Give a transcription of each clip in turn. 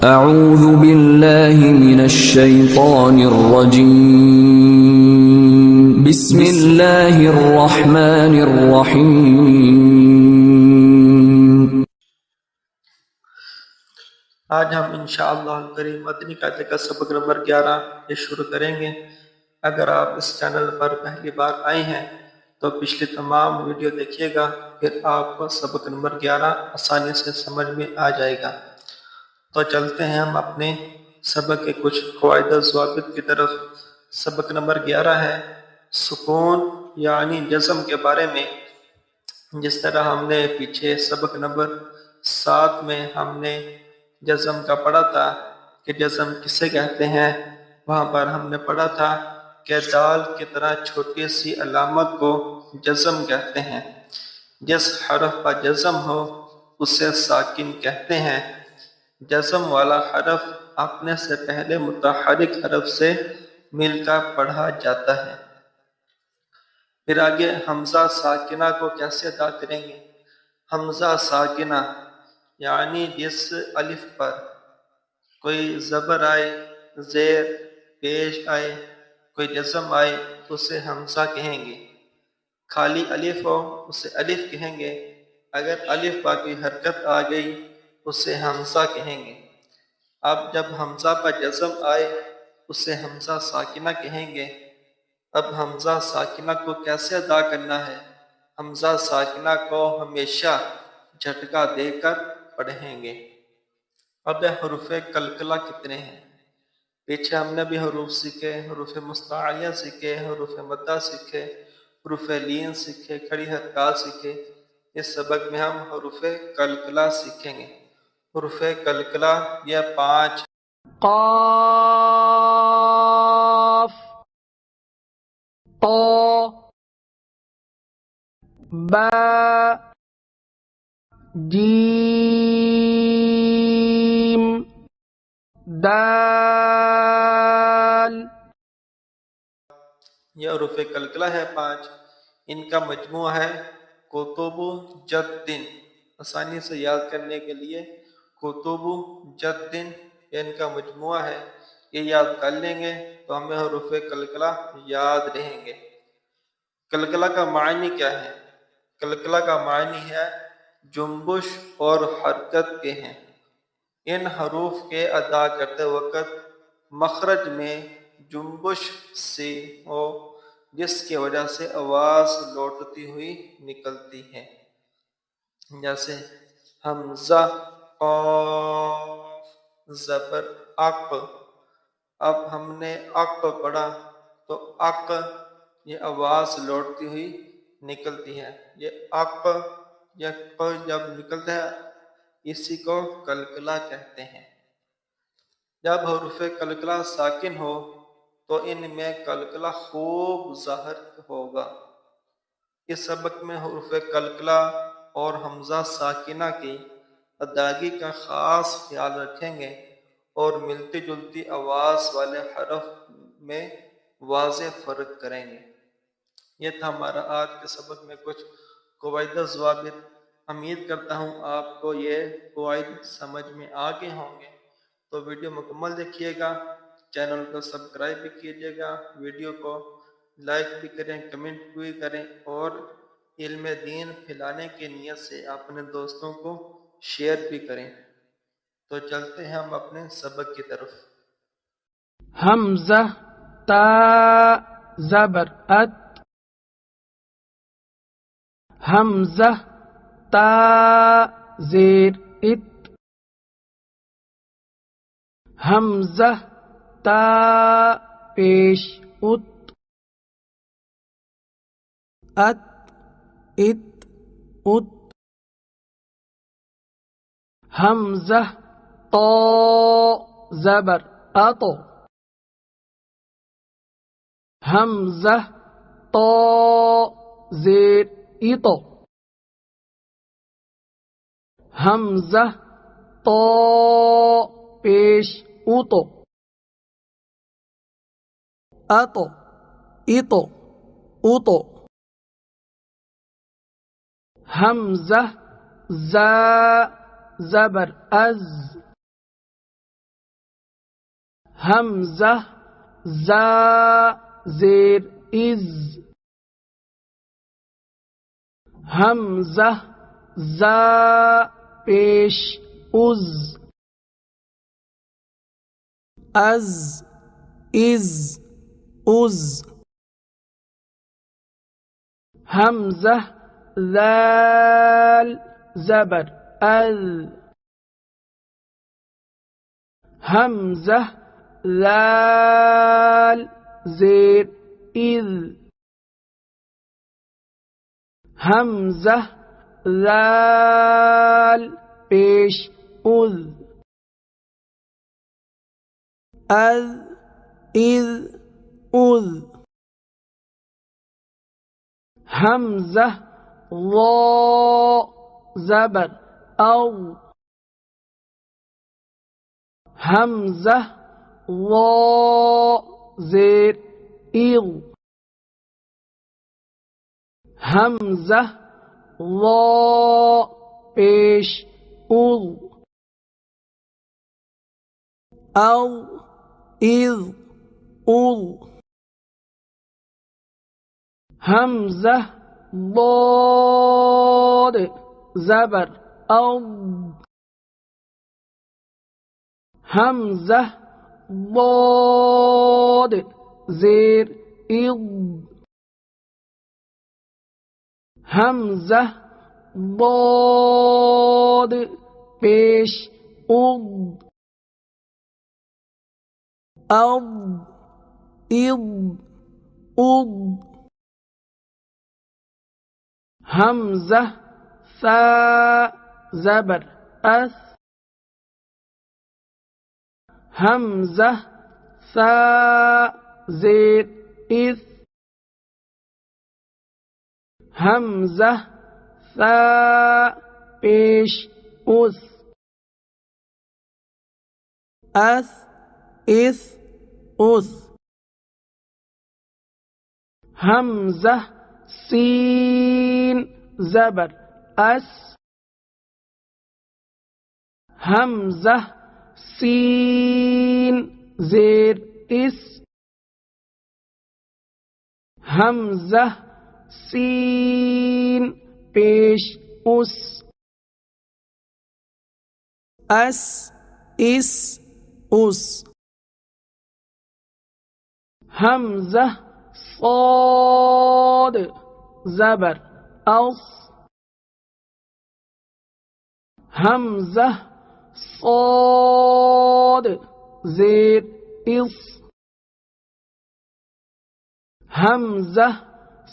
اعوذ باللہ من الشیطان الرجیم بسم اللہ الرحمن الرحیم۔ آج ہم انشاءاللہ الکریم مدنی قاعدے کا سبق نمبر 11 یہ شروع کریں گے۔ اگر آپ اس چینل پر پہلی بار آئے ہیں تو پچھلی تمام ویڈیو دیکھیے گا، پھر آپ کو سبق نمبر 11 آسانی سے سمجھ میں آ جائے گا۔ تو چلتے ہیں ہم اپنے سبق کے کچھ قواعد و ضوابط کی طرف۔ سبق نمبر 11 ہے سکون یعنی جزم کے بارے میں۔ جس طرح ہم نے پیچھے سبق نمبر 7 میں ہم نے جزم کا پڑھا تھا کہ جزم کسے کہتے ہیں، وہاں پر ہم نے پڑھا تھا کہ دال کی طرح چھوٹی سی علامت کو جزم کہتے ہیں۔ جس حرف پر جزم ہو اسے ساکن کہتے ہیں۔ جزم والا حرف اپنے سے پہلے متحرک حرف سے مل کر پڑھا جاتا ہے۔ پھر آگے حمزہ ساکنہ کو کیسے ادا کریں گے۔ حمزہ ساکنہ یعنی جس الف پر کوئی زبر آئے، زیر پیش آئے، کوئی جزم آئے تو اسے حمزہ کہیں گے۔ خالی الف ہو اسے الف کہیں گے۔ اگر الف پر کوئی حرکت آ گئی اسے حمزہ کہیں گے۔ اب جب حمزہ پر جزم آئے اسے حمزہ ساکنہ کہیں گے۔ اب حمزہ ساکنہ کو کیسے ادا کرنا ہے۔ حمزہ ساکنہ کو ہمیشہ جھٹکا دے کر پڑھیں گے۔ اب حروف کلکلہ کتنے ہیں۔ پیچھے ہم نے بھی حروف سیکھے، حروف مستعلیہ سیکھے، حروف مدہ سیکھے، حروف لین سیکھے، کھڑی حرکات سیکھے۔ اس سبق میں ہم حروف کلکلہ سیکھیں گے۔ حروف کلکلہ یہ 5 قاف، طا، با، جیم، دال۔ یہ حروف کلکلہ ہے 5۔ ان کا مجموعہ ہے کتب جدن۔ آسانی سے یاد کرنے کے لیے کتب جدن یہ ان کا مجموعہ ہے۔ یہ یاد کر لیں گے تو ہمیں حروف کلکلہ یاد رہیں گے۔ کلکلہ کا معنی کیا ہے۔ کلکلہ کا معنی ہے جنبش اور حرکت کے ہیں۔ ان حروف کے ادا کرتے وقت مخرج میں جنبش سی ہو جس کی وجہ سے آواز لوٹتی ہوئی نکلتی ہے۔ جیسے حمزہ قاف زبر اق۔ اب ہم نے اق پڑھا تو اق یہ آواز لوٹتی ہوئی نکلتی ہے۔ یہ اق یا ق جب نکلتا ہے اسی کو کلکلہ کہتے ہیں۔ جب حروف کلکلہ ساکن ہو تو ان میں کلکلہ خوب ظاہر ہوگا۔ اس سبق میں حروف کلکلہ اور حمزہ ساکنہ کی ادائیگی کا خاص خیال رکھیں گے اور ملتی جلتی آواز والے حرف میں واضح فرق کریں گے۔ یہ تھا ہمارا آج کے سبق میں کچھ قواعد و ضوابط۔ امید کرتا ہوں آپ کو یہ قواعد سمجھ میں آ گئے ہوں گے۔ تو ویڈیو مکمل دیکھیے گا، چینل کو سبسکرائب بھی کیجیے گا، ویڈیو کو لائک بھی کریں، کمنٹ بھی کریں اور علم دین پھیلانے کی نیت سے اپنے دوستوں کو شیئر بھی کریں۔ تو چلتے ہیں ہم اپنے سبق کی طرف۔ حمزہ تا زبر ات، حمزہ تا زیر ات، حمزہ تا پیش ات، ات ات ات، حمزہ طا زبر اط، حمزہ طا زیر اط، حمزہ طا پیش ات، ات ات ات، حمزہ زا زبر از، حمزہ زا زیر از حمزہ زا پیش از از از از حمزہ ذال زبر ال حمزہ ذال زیر اذ حمزہ ذال پیش اذ اذ اذ اذ حمزہ ضا زبر او حمزہ ضا زیر اغ حمزہ ضا پیش اغ او اذ اغ حمزہ ضاد زبر اض حمزہ ضاد زیر اض حمزہ ضاد پیش اض اض اض اض حمزہ ثا زبر اث حمزہ ثا زیر اث حمزہ ثا پیش اس اث اس اس حمزہ سین زبر اس حمزہ سین زیر اس حمزہ سین پیش اس اس اس اس حمزہ صاد زبر اص حمزہ صاد زیر اص حمزہ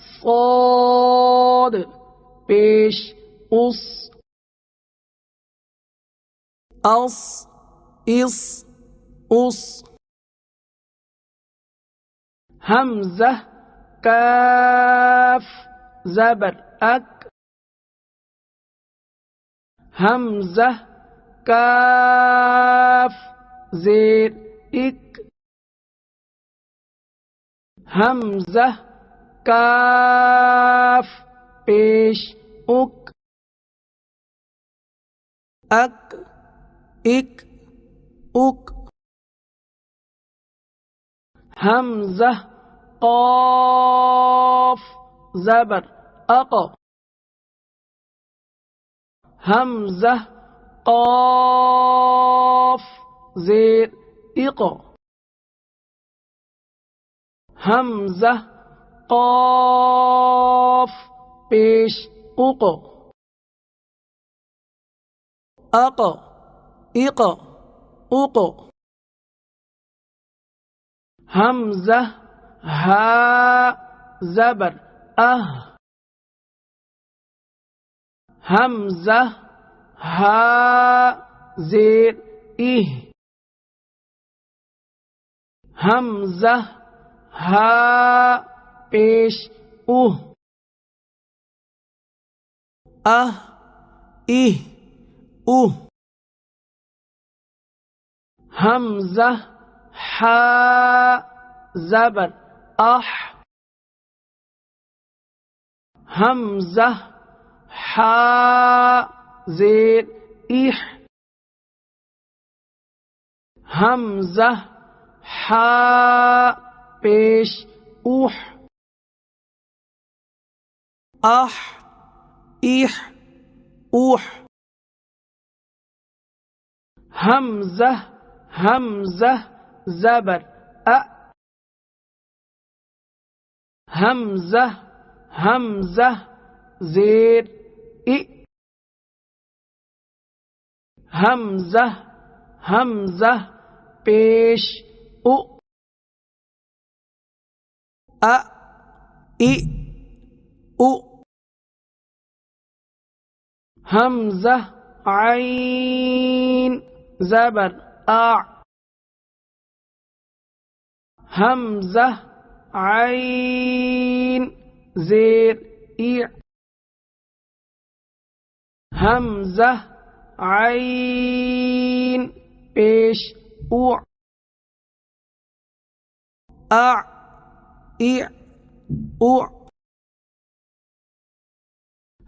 صاد پیش اس اص اس اس حمزہ کاف زبر اک حمزہ کاف زیر اک حمزہ کاف پیش اک اک اک اک حمزہ قاف زبر اق حمزہ قاف زیر اق حمزہ قاف پیش اق اق اق اق حمزہ ہا زبر حمزہ ہا زیر حمزہ ہا پیش حمزہ ہا زبر حمزہ ہا زیر حمزہ حا پیش اوح اح ایح اوح حمزہ حمزہ زبر حمزہ حمزہ زیر حمزہ حمزہ پیش او حمزہ عین زبر حمزہ عین زیر حمزہ عین پیش او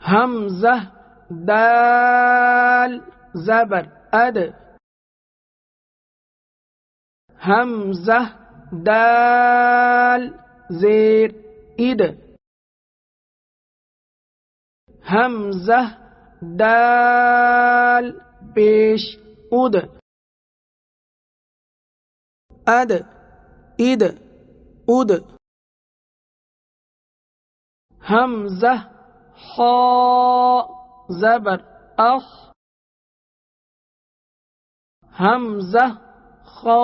حمزہ دال زبر حمزہ دال زیر حمزہ دال پیش اد حمزہ خا زبر حمزہ خا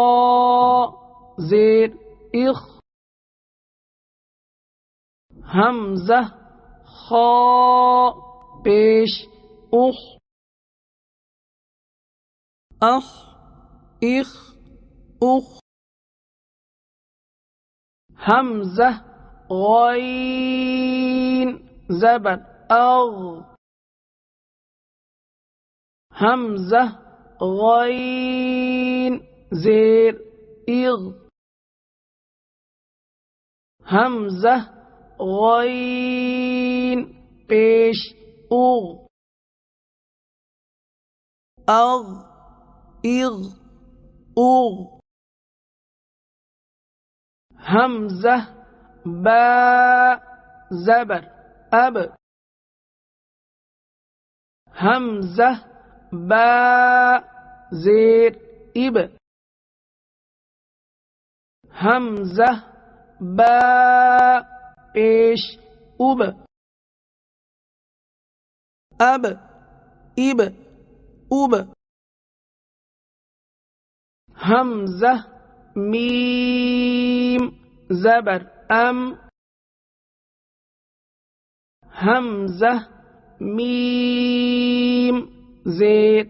زیر حمزہ خا پیش حمزہ غین زبر حمزہ غین زیر حمزہ غین پیش حمزہ با زبر حمزہ با زیر حمزہ با پیش حمزہ میم زبر حمزہ میم زیر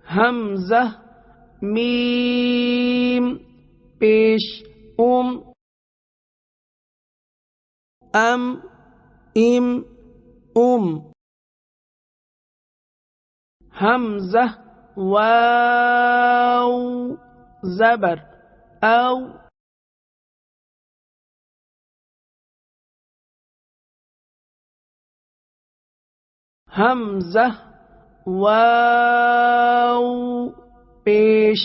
حمزہ میم پیش حمزہ واو زبر حمزہ واو پیش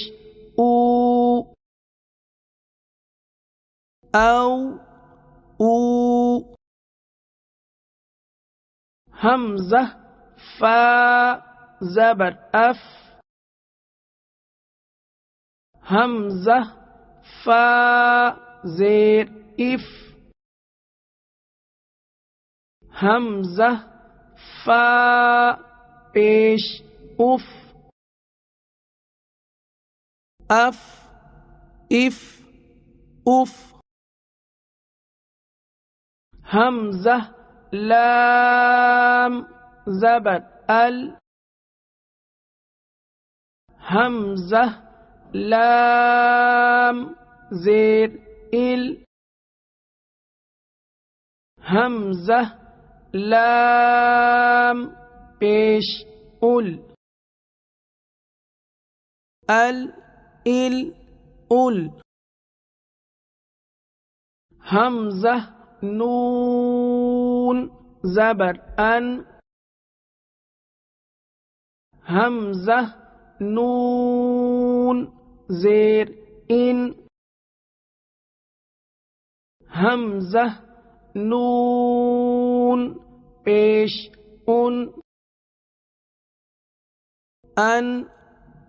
حمزہ فا زبر حمزہ فا زیر حمزہ فا پیش حمزہ لام زبر حمزہ لام زیر حمزہ لام پیش حمزہ نون زبر حمزہ نون زیر ان حمزہ نون پیش ان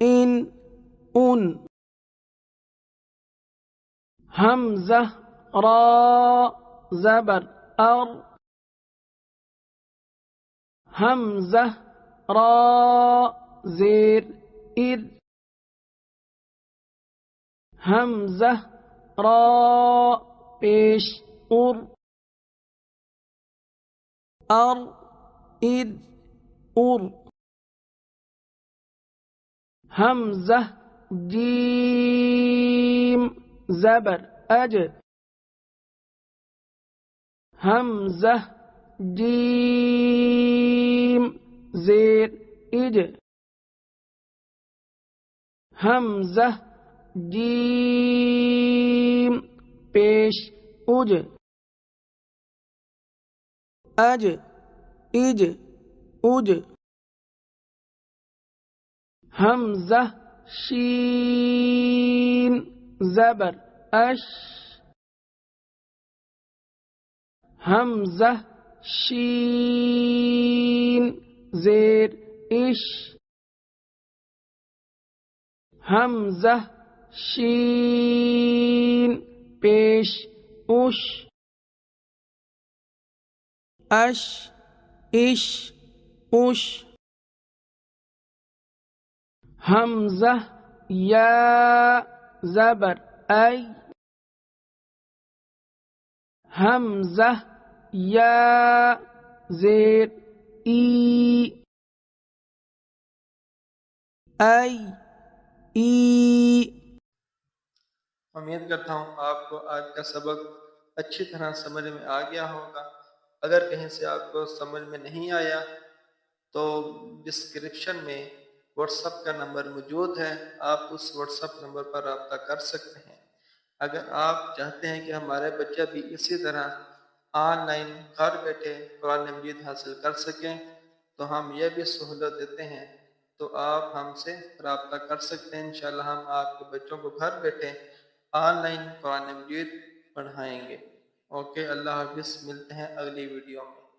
ان حمزہ را زبر ار حمزہ را زیر ار حمزہ را پیش ار ار حمزہ جیم زبر اج حمزہ جیم زیر اج حمزہ جیم پیش اج اج حمزہ شین زبر اش حمزہ شین زیر اش حمزہ شین پیش اش حمزہ یا زبر ای حمزہ یا زیر ای امید کرتا ہوں آپ کو آج کا سبق اچھی طرح سمجھ میں آ گیا ہوگا۔ اگر کہیں سے آپ کو سمجھ میں نہیں آیا تو ڈسکرپشن میں واٹس ایپ کا نمبر موجود ہے، آپ اس واٹس ایپ نمبر پر رابطہ کر سکتے ہیں۔ اگر آپ چاہتے ہیں کہ ہمارے بچہ بھی اسی طرح آن لائن گھر بیٹھے قرآن مجید حاصل کر سکیں تو ہم یہ بھی سہولت دیتے ہیں، تو آپ ہم سے رابطہ کر سکتے ہیں۔ انشاءاللہ ہم آپ کے بچوں کو گھر بیٹھے آن لائن قرآن مجید پڑھائیں گے۔ اوکے، اللہ حافظ، ملتے ہیں اگلی ویڈیو میں۔